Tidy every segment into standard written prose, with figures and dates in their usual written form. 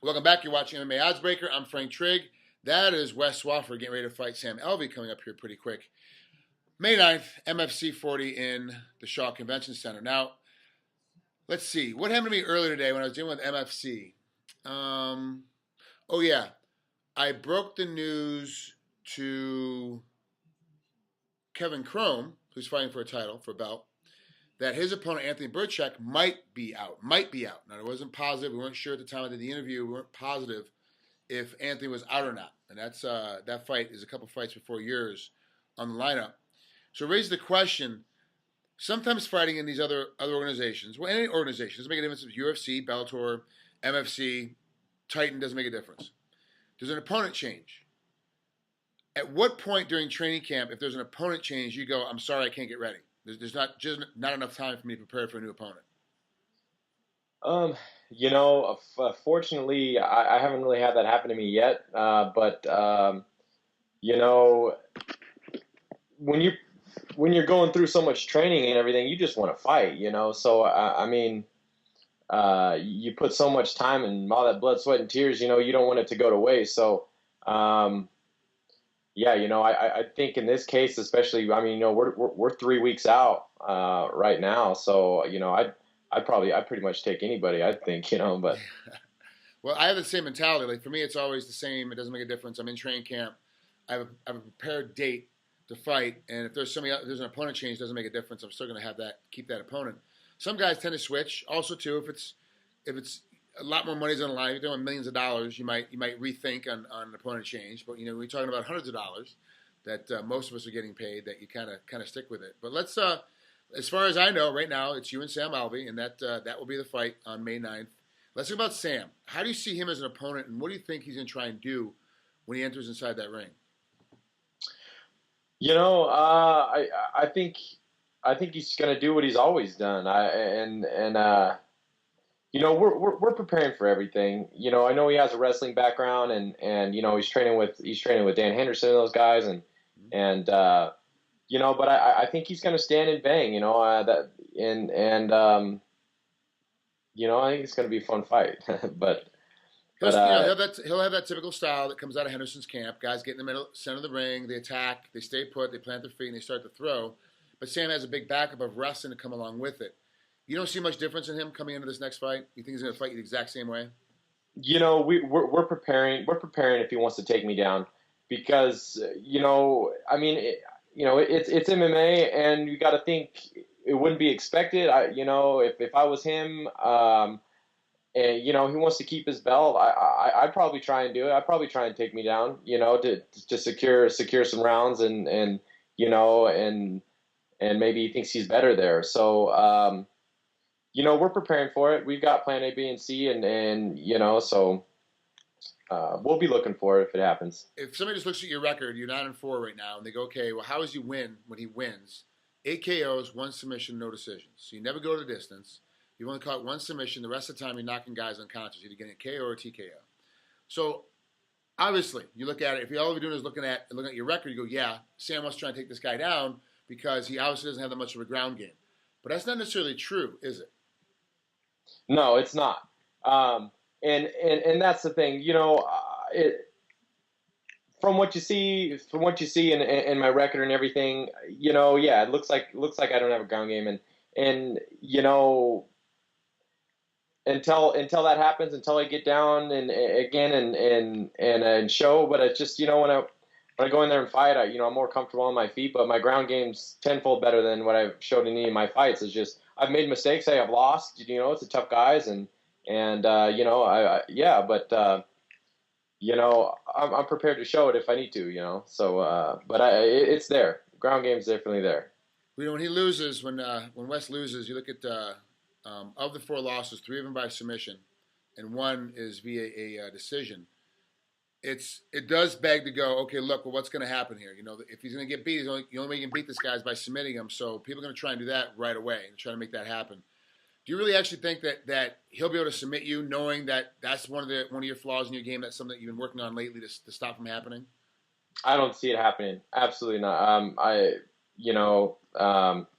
Welcome back. You're watching MMA Oddsbreaker. I'm Frank Trigg. That is Wes Swofford getting ready to fight Sam Alvey coming up here pretty quick. May 9th, MFC 40 in the Shaw Convention Center. Now, let's see. What happened to me earlier today when I was dealing with MFC? Oh, yeah. I broke the news to Kevin Crome, who's fighting for a title, for a belt, that his opponent, Anthony Burchak, might be out. Now, it wasn't positive. We weren't sure at the time I did the interview. We weren't positive if Anthony was out or not. And that's that fight is a couple fights before yours on the lineup. So it raises the question, sometimes fighting in these other organizations, well, any organization, doesn't make a difference if UFC, Bellator, MFC, Titan, doesn't make a difference. There's an opponent change. At what point during training camp, if there's an opponent change, you go, I'm sorry, I can't get ready? There's not enough time for me to prepare for a new opponent. Fortunately, I haven't really had that happen to me yet. But when you're going through so much training and everything, you just want to fight, So you put so much time and all that blood, sweat, and tears. You don't want it to go to waste. So. I think in this case, especially, we're 3 weeks out right now, so I'd pretty much take anybody, I think, but. Well, I have the same mentality. Like for me, it's always the same. It doesn't make a difference. I'm in training camp. I have a prepared date to fight, and if there's an opponent change, it doesn't make a difference. I'm still going to have keep that opponent. Some guys tend to switch. Also, too, if it's a lot more money's on the line. If you're doing millions of dollars, you might rethink on an opponent change. But we're talking about hundreds of dollars that most of us are getting paid. That you kind of stick with it. But let's, as far as I know, right now it's you and Sam Alvey, and that will be the fight on May 9th. Let's talk about Sam. How do you see him as an opponent, and what do you think he's going to try and do when he enters inside that ring? I think he's going to do what he's always done. We're preparing for everything. I know he has a wrestling background, and he's training with Dan Henderson and those guys, but I think he's going to stand and bang. I think it's going to be a fun fight. He'll have that typical style that comes out of Henderson's camp. Guys get in the center of the ring, they attack, they stay put, they plant their feet, and they start to throw. But Sam has a big backup of wrestling to come along with it. You don't see much difference in him coming into this next fight? You think he's going to fight you the exact same way? We're preparing. We're preparing if he wants to take me down, because it's MMA, and you got to think it wouldn't be expected. If I was him, and he wants to keep his belt, I'd probably try and do it. I'd probably try and take me down, to secure some rounds, and maybe he thinks he's better there. So. We're preparing for it. We've got plan A, B, and C, so we'll be looking for it if it happens. If somebody just looks at your record, you're 9-4 right now, and they go, okay, well, how does he win when he wins? 8 KOs, 1 submission, no decisions. So you never go to the distance. You've only caught 1 submission. The rest of the time, you're knocking guys unconscious, either getting a KO or a TKO. So obviously, you look at it. If all you're doing is looking at your record, you go, yeah, Sam wants to try and take this guy down because he obviously doesn't have that much of a ground game. But that's not necessarily true, is it? No, it's not. And that's the thing, from what you see in my record and everything, it looks like I don't have a ground game, and until that happens, until I get down and again and show, but it's just, when I go in there and fight, I'm more comfortable on my feet, but my ground game's tenfold better than what I've showed in any of my fights. It's just, I've made mistakes. I've lost. It's a tough guys, I'm prepared to show it if I need to. So, but it's there. Ground game's definitely there. When he loses, when Wes loses, you look at of the 4 losses, 3 of them by submission, and 1 is via a decision. It does beg to go, okay, look, well, what's going to happen here? If he's going to get beat, the only way you can beat this guy is by submitting him. So people are going to try and do that right away and try to make that happen. Do you really actually think that he'll be able to submit you, knowing that that's one of your flaws in your game? That's something that you've been working on lately to stop from happening. I don't see it happening. Absolutely not.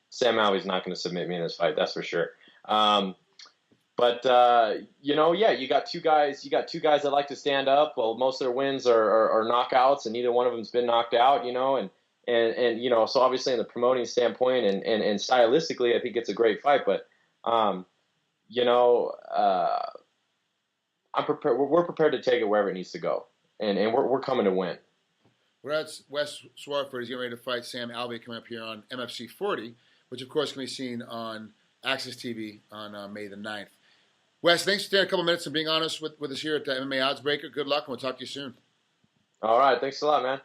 Sam Alvey's not going to submit me in this fight. That's for sure. But But yeah, you got two guys. You got two guys that like to stand up. Well, most of their wins are knockouts, and neither one of them's been knocked out. And so obviously in the promoting standpoint and stylistically, I think it's a great fight. But I'm prepared. We're prepared to take it wherever it needs to go, and we're coming to win. Well, that's Wes Swofford. He's getting ready to fight Sam Alvey coming up here on MFC 40, which of course can be seen on Access TV on May the 9th. Wes, thanks for taking a couple minutes and being honest with us here at the MMA Oddsbreaker. Good luck, and we'll talk to you soon. All right. Thanks a lot, man.